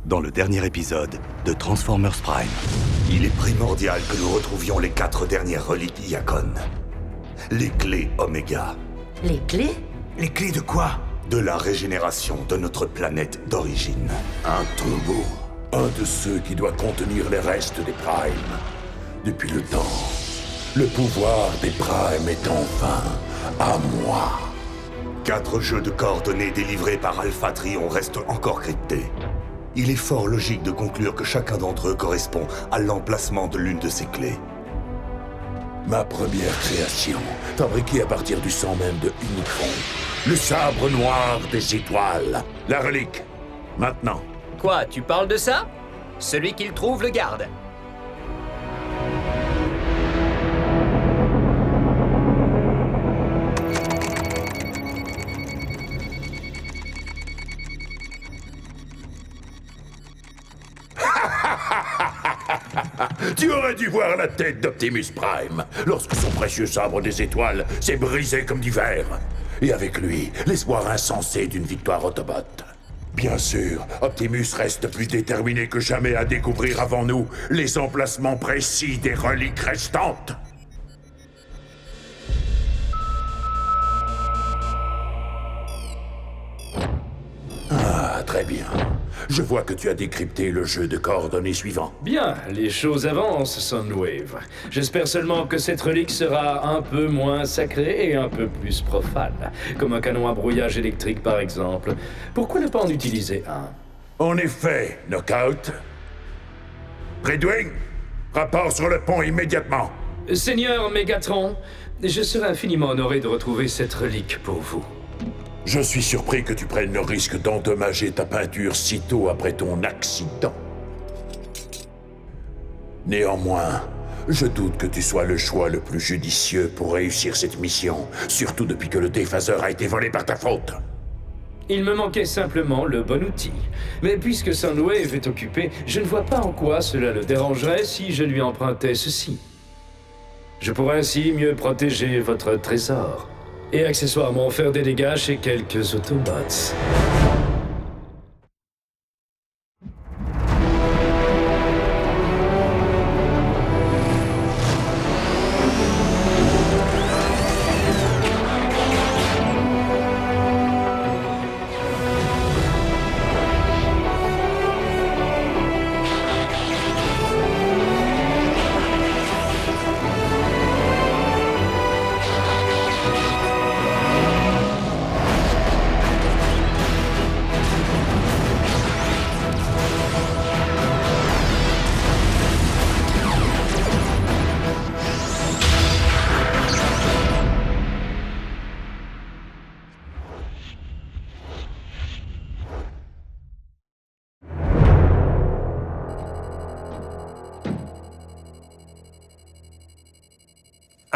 dans le dernier épisode de Transformers Prime. Il est primordial que nous retrouvions les 4 dernières reliques Iacon. Les clés Oméga. Les clés? Les clés de quoi? De la régénération de notre planète d'origine. Un tombeau. Un de ceux qui doit contenir les restes des Primes. Depuis le temps, le pouvoir des Primes est enfin à moi. 4 jeux de coordonnées délivrés par Alpha Trion restent encore cryptés. Il est fort logique de conclure que chacun d'entre eux correspond à l'emplacement de l'une de ces clés. Ma première création, fabriquée à partir du sang même de Unicron. Le sabre noir des étoiles. La relique. Maintenant. Quoi, tu parles de ça? Celui qu'il trouve le garde. Tu aurais dû voir la tête d'Optimus Prime lorsque son précieux sabre des étoiles s'est brisé comme du verre. Et avec lui, l'espoir insensé d'une victoire Autobot. Bien sûr, Optimus reste plus déterminé que jamais à découvrir avant nous les emplacements précis des reliques restantes. Ah, très bien. Je vois que tu as décrypté le jeu de coordonnées suivant. Bien, les choses avancent, Soundwave. J'espère seulement que cette relique sera un peu moins sacrée et un peu plus profane. Comme un canon à brouillage électrique, par exemple. Pourquoi ne pas en utiliser un? En effet, Knockout. Redwing, rapport sur le pont immédiatement. Seigneur Megatron, je serais infiniment honoré de retrouver cette relique pour vous. Je suis surpris que tu prennes le risque d'endommager ta peinture si tôt après ton accident. Néanmoins, je doute que tu sois le choix le plus judicieux pour réussir cette mission, surtout depuis que le déphaseur a été volé par ta faute. Il me manquait simplement le bon outil. Mais puisque Soundwave est occupé, je ne vois pas en quoi cela le dérangerait si je lui empruntais ceci. Je pourrais ainsi mieux protéger votre trésor. Et accessoirement faire des dégâts chez quelques Autobots.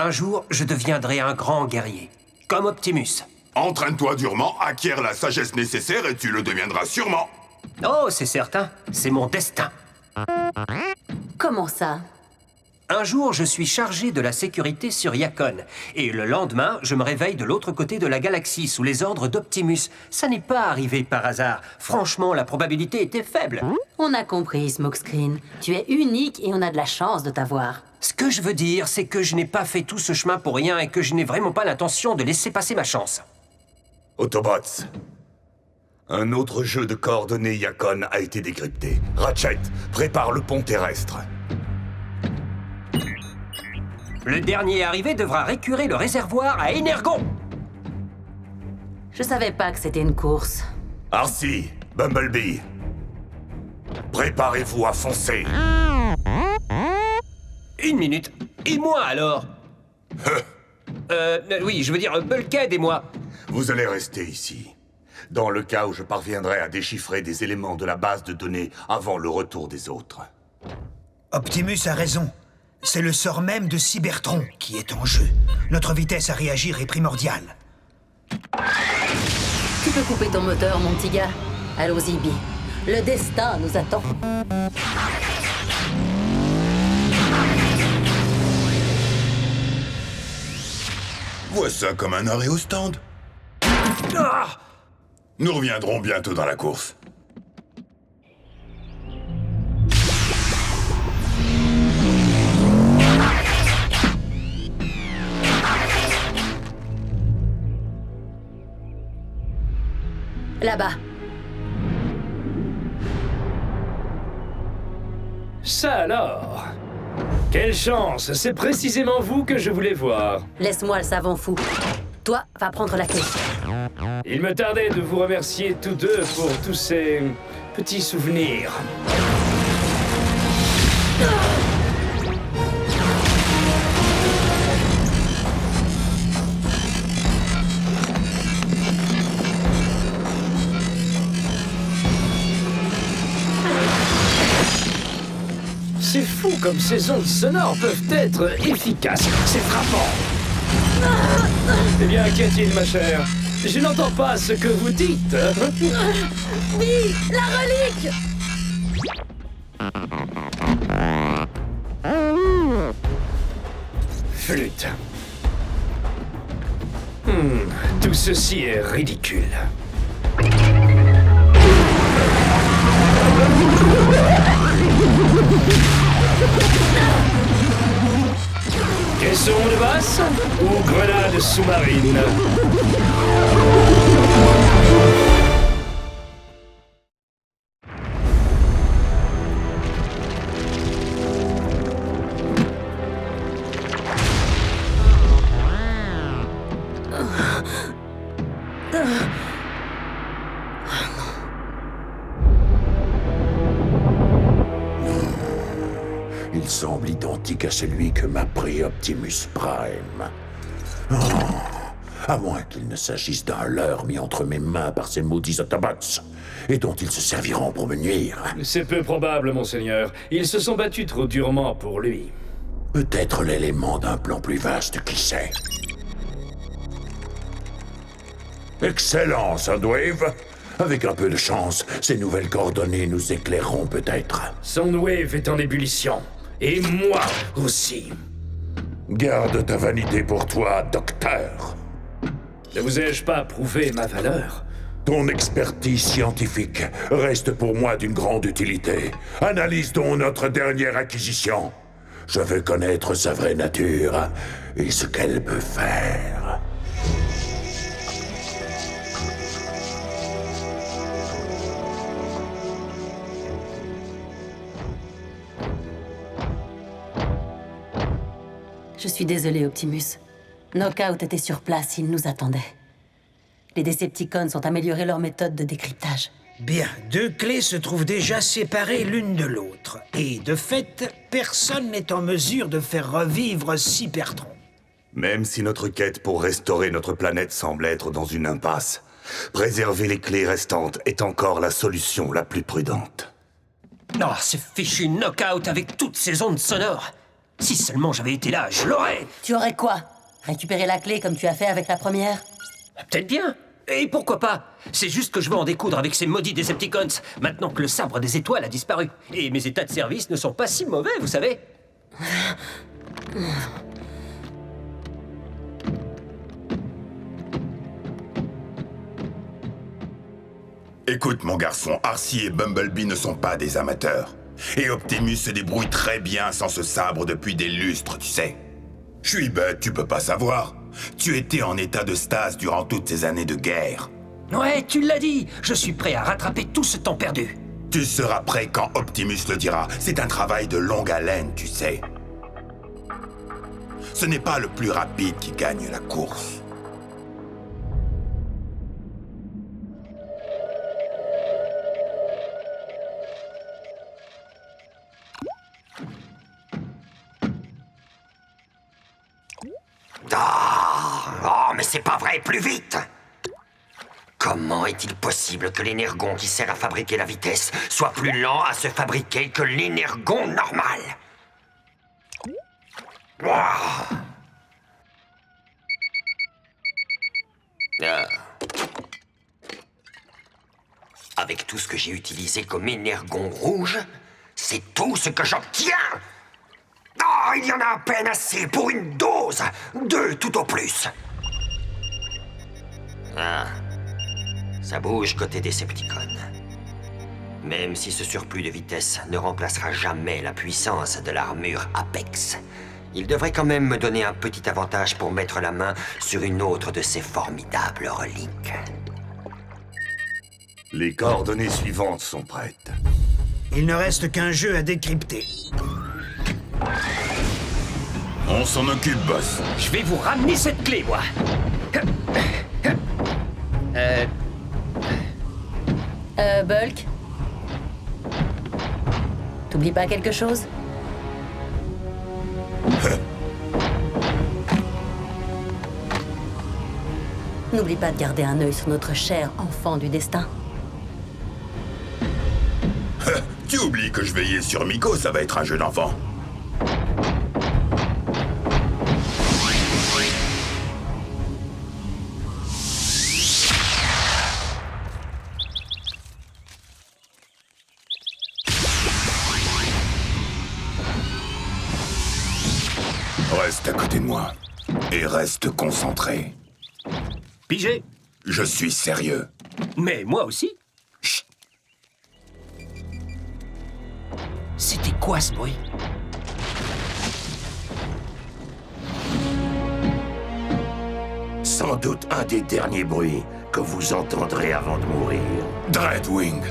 Un jour, je deviendrai un grand guerrier, comme Optimus. Entraîne-toi durement, acquiert la sagesse nécessaire et tu le deviendras sûrement. Oh, c'est certain, c'est mon destin. Comment ça? Un jour, je suis chargé de la sécurité sur Iacon. Et le lendemain, je me réveille de l'autre côté de la galaxie, sous les ordres d'Optimus. Ça n'est pas arrivé par hasard. Franchement, la probabilité était faible. On a compris, Smokescreen. Tu es unique et on a de la chance de t'avoir. Ce que je veux dire, c'est que je n'ai pas fait tout ce chemin pour rien et que je n'ai vraiment pas l'intention de laisser passer ma chance. Autobots. Un autre jeu de coordonnées Iacon a été décrypté. Ratchet, prépare le pont terrestre. Le dernier arrivé devra récurer le réservoir à Energon. Je savais pas que c'était une course. Arcee, Bumblebee. Préparez-vous à foncer. Une minute. Et moi alors? Oui, je veux dire Bulkhead et moi. Vous allez rester ici. Dans le cas où je parviendrai à déchiffrer des éléments de la base de données avant le retour des autres. Optimus a raison. C'est le sort même de Cybertron qui est en jeu. Notre vitesse à réagir est primordiale. Tu peux couper ton moteur, mon petit gars. Allons-y, Bi. Le destin nous attend. Vois ça comme un arrêt au stand. Ah! Nous reviendrons bientôt dans la course. Ça alors! Quelle chance! C'est précisément vous que je voulais voir. Laisse-moi le savant fou. Toi, va prendre la clé. Il me tardait de vous remercier tous deux pour tous ces petits souvenirs. C'est fou comme ces ondes sonores peuvent être efficaces. C'est frappant. Eh bien, qu'y a-t-il, ma chère? Je n'entends pas ce que vous dites. Oui, la relique! Flûte. Tout ceci est ridicule. Caisson de basse ou grenade sous-marine? Il semble identique à celui que m'a pris Optimus Prime. Oh, à moins qu'il ne s'agisse d'un leurre mis entre mes mains par ces maudits Autobots, et dont ils se serviront pour me nuire. C'est peu probable, monseigneur. Ils se sont battus trop durement pour lui. Peut-être l'élément d'un plan plus vaste, qui sait. Excellent, Soundwave. Avec un peu de chance, ces nouvelles coordonnées nous éclaireront peut-être. Soundwave est en ébullition. Et moi aussi. Garde ta vanité pour toi, docteur. Ne vous ai-je pas prouvé ma valeur? Ton expertise scientifique reste pour moi d'une grande utilité. Analyse donc notre dernière acquisition. Je veux connaître sa vraie nature et ce qu'elle peut faire. Je suis désolé, Optimus. Knockout était sur place, il nous attendait. Les Decepticons ont amélioré leur méthode de décryptage. Bien, 2 clés se trouvent déjà séparées l'une de l'autre. Et de fait, personne n'est en mesure de faire revivre Cybertron. Même si notre quête pour restaurer notre planète semble être dans une impasse, préserver les clés restantes est encore la solution la plus prudente. Oh, ce fichu Knockout avec toutes ces ondes sonores! Si seulement j'avais été là, je l'aurais! Tu aurais quoi? Récupérer la clé comme tu as fait avec la première? Peut-être bien. Et pourquoi pas? C'est juste que je veux en découdre avec ces maudits Decepticons, maintenant que le sabre des étoiles a disparu. Et mes états de service ne sont pas si mauvais, vous savez. Écoute, mon garçon, Arcee et Bumblebee ne sont pas des amateurs. Et Optimus se débrouille très bien sans ce sabre depuis des lustres, tu sais. Je suis bête, tu peux pas savoir. Tu étais en état de stase durant toutes ces années de guerre. Ouais, tu l'as dit. Je suis prêt à rattraper tout ce temps perdu. Tu seras prêt quand Optimus le dira. C'est un travail de longue haleine, tu sais. Ce n'est pas le plus rapide qui gagne la course. Oh, mais c'est pas vrai, plus vite! Comment est-il possible que l'énergon qui sert à fabriquer la vitesse soit plus lent à se fabriquer que l'énergon normal? Wow. Avec tout ce que j'ai utilisé comme énergon rouge, c'est tout ce que j'obtiens! Oh, il y en a à peine assez pour une dose! 2 tout au plus! Ah, ça bouge côté Decepticon. Même si ce surplus de vitesse ne remplacera jamais la puissance de l'armure Apex, il devrait quand même me donner un petit avantage pour mettre la main sur une autre de ces formidables reliques. Les coordonnées suivantes sont prêtes. Il ne reste qu'un jeu à décrypter. On s'en occupe, boss. Je vais vous ramener cette clé, moi. Bulk? T'oublies pas quelque chose? N'oublie pas de garder un œil sur notre cher enfant du destin. Tu oublies que je veillais sur Miko, ça va être un jeu d'enfant. Reste à côté de moi. Et reste concentré. Pigé. Je suis sérieux. Mais moi aussi. Chut. C'était quoi ce bruit? Sans doute un des derniers bruits que vous entendrez avant de mourir. Dreadwing.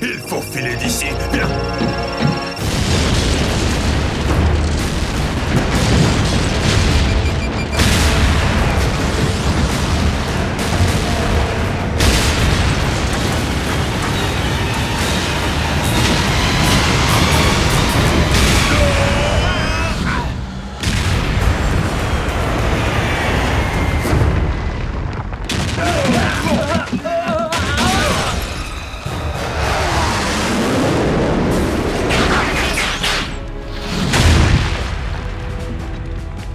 Il faut filer d'ici. Viens.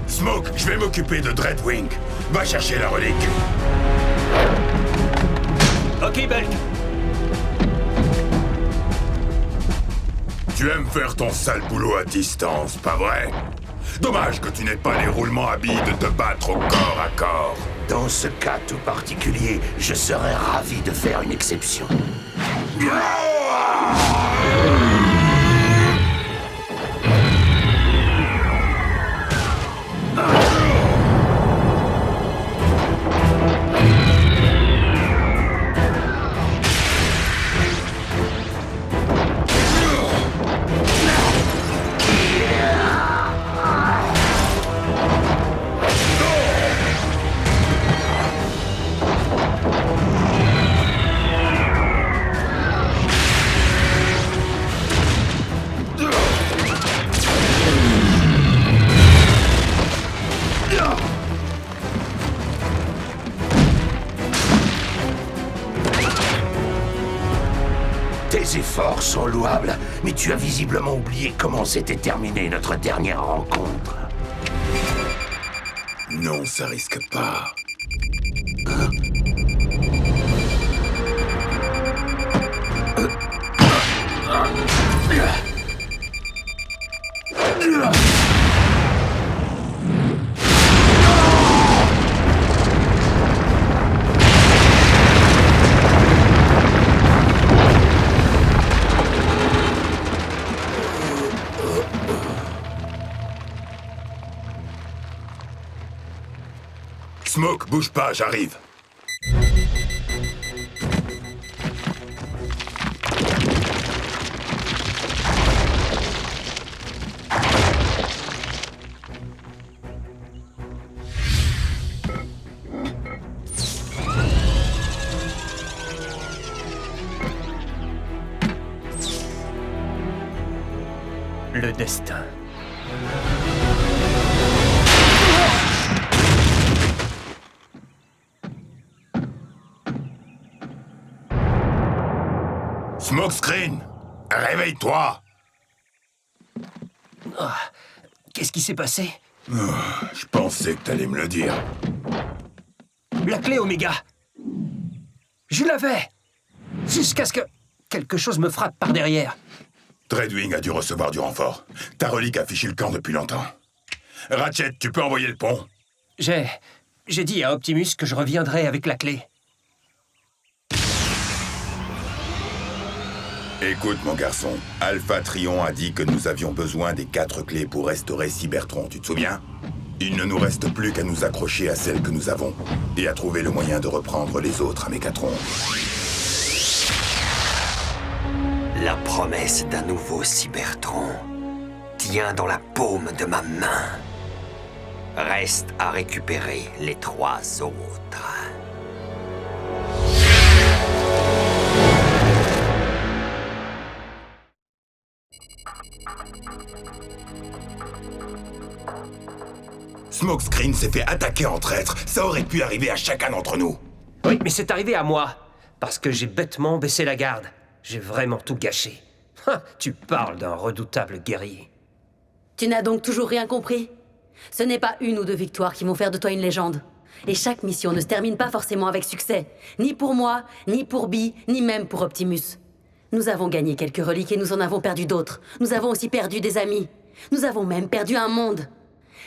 Smoke, je vais m'occuper de Dreadwing. Va chercher la relique. Ok, Bulk. Tu aimes faire ton sale boulot à distance, pas vrai? Dommage que tu n'aies pas les roulements habiles de te battre au corps à corps. Dans ce cas tout particulier, je serais ravi de faire une exception. Tes efforts sont louables, mais tu as visiblement oublié comment s'était terminée notre dernière rencontre. Non, ça risque pas. Smoke, bouge pas, j'arrive. Le destin. Smokescreen, réveille-toi. Qu'est-ce qui s'est passé? Je pensais que t'allais me le dire. La clé Oméga. Je l'avais. Jusqu'à ce que quelque chose me frappe par derrière. Dreadwing a dû recevoir du renfort. Ta relique a fiché le camp depuis longtemps. Ratchet, tu peux envoyer le pont? J'ai dit à Optimus que je reviendrai avec la clé. Écoute, mon garçon, Alpha Trion a dit que nous avions besoin des 4 clés pour restaurer Cybertron, tu te souviens? Il ne nous reste plus qu'à nous accrocher à celles que nous avons, et à trouver le moyen de reprendre les autres à Mégatron. La promesse d'un nouveau Cybertron tient dans la paume de ma main. Reste à récupérer les 3 autres. Smokescreen s'est fait attaquer en traître. Ça aurait pu arriver à chacun d'entre nous. Oui, mais c'est arrivé à moi. Parce que j'ai bêtement baissé la garde. J'ai vraiment tout gâché. Tu parles d'un redoutable guerrier. Tu n'as donc toujours rien compris? Ce n'est pas 1 ou 2 victoires qui vont faire de toi une légende. Et chaque mission ne se termine pas forcément avec succès. Ni pour moi, ni pour Bee, ni même pour Optimus. Nous avons gagné quelques reliques et nous en avons perdu d'autres. Nous avons aussi perdu des amis. Nous avons même perdu un monde.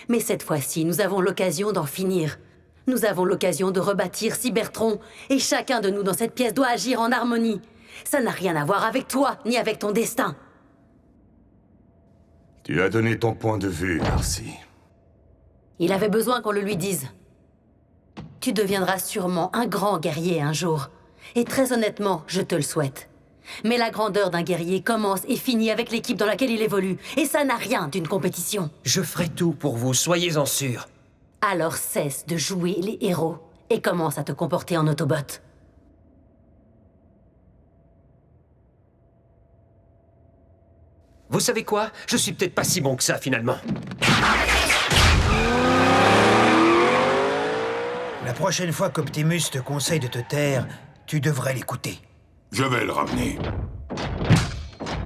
Mais cette fois-ci, nous avons l'occasion d'en finir. Nous avons l'occasion de rebâtir Cybertron. Et chacun de nous dans cette pièce doit agir en harmonie. Ça n'a rien à voir avec toi, ni avec ton destin. Tu as donné ton point de vue, Darcy. Il avait besoin qu'on le lui dise. Tu deviendras sûrement un grand guerrier un jour. Et très honnêtement, je te le souhaite. Mais la grandeur d'un guerrier commence et finit avec l'équipe dans laquelle il évolue. Et ça n'a rien d'une compétition. Je ferai tout pour vous, soyez-en sûrs. Alors cesse de jouer les héros et commence à te comporter en Autobot. Vous savez quoi? Je suis peut-être pas si bon que ça, finalement. La prochaine fois qu'Optimus te conseille de te taire, tu devrais l'écouter. Je vais le ramener.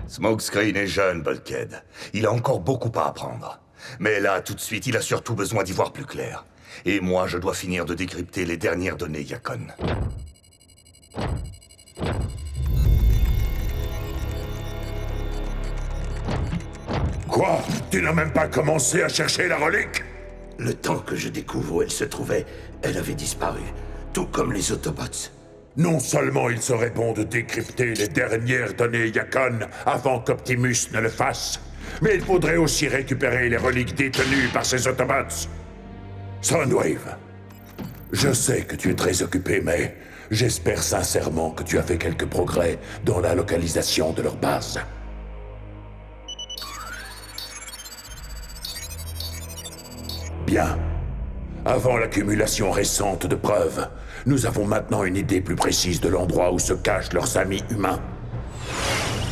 Smokescreen est jeune, Bulkhead. Il a encore beaucoup à apprendre. Mais là, tout de suite, il a surtout besoin d'y voir plus clair. Et moi, je dois finir de décrypter les dernières données Yakon. Quoi? Tu n'as même pas commencé à chercher la relique? Le temps que je découvre où elle se trouvait, elle avait disparu, tout comme les Autobots. Non seulement il serait bon de décrypter les dernières données Yakon avant qu'Optimus ne le fasse, mais il faudrait aussi récupérer les reliques détenues par ces Autobots. Soundwave, je sais que tu es très occupé, mais j'espère sincèrement que tu as fait quelques progrès dans la localisation de leur base. Bien. Avant l'accumulation récente de preuves, nous avons maintenant une idée plus précise de l'endroit où se cachent leurs amis humains.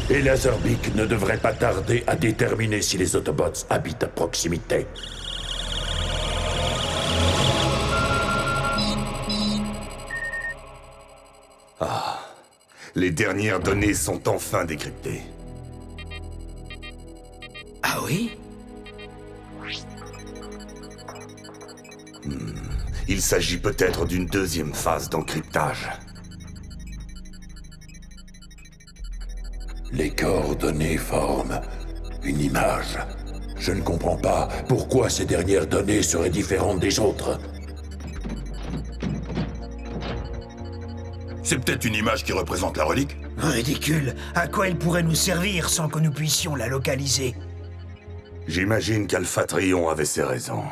Et Laserbeak ne devrait pas tarder à déterminer si les Autobots habitent à proximité. Les dernières données sont enfin décryptées. Ah oui? Il s'agit peut-être d'une deuxième phase d'encryptage. Les coordonnées forment une image. Je ne comprends pas pourquoi ces dernières données seraient différentes des autres. C'est peut-être une image qui représente la relique? Ridicule. À quoi elle pourrait nous servir sans que nous puissions la localiser? J'imagine qu'Alpha Trion avait ses raisons.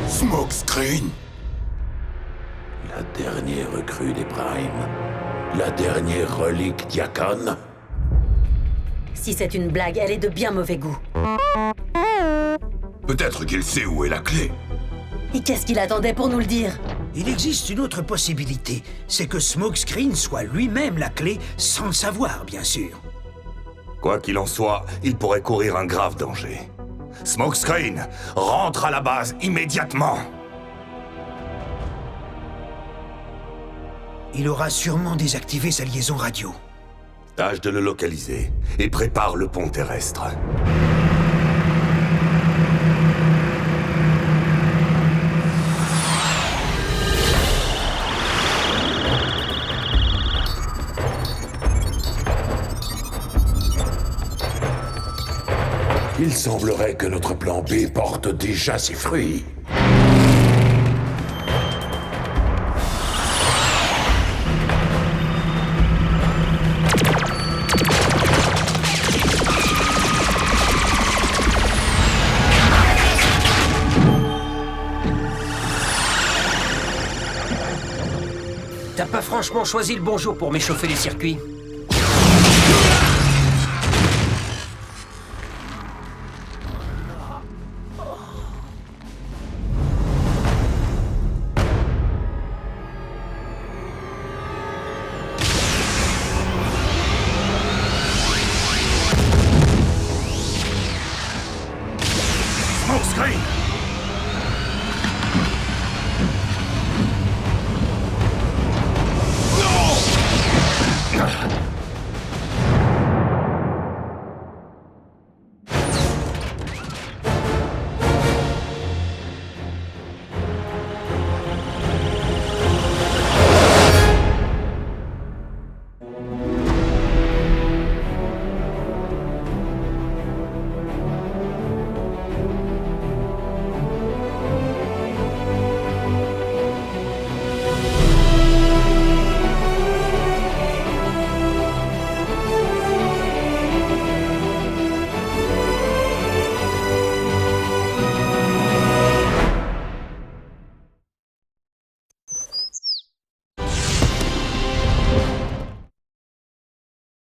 Smokescreen? La dernière recrue des Primes. La dernière relique Yakon. Si c'est une blague, elle est de bien mauvais goût. Peut-être qu'il sait où est la clé. Et qu'est-ce qu'il attendait pour nous le dire? Il existe une autre possibilité, c'est que Smokescreen soit lui-même la clé, sans le savoir, bien sûr. Quoi qu'il en soit, il pourrait courir un grave danger. Smokescreen, rentre à la base immédiatement! Il aura sûrement désactivé sa liaison radio. Tâche de le localiser et prépare le pont terrestre. Il semblerait que notre plan B porte déjà ses fruits. T'as pas franchement choisi le bon jour pour m'échauffer les circuits.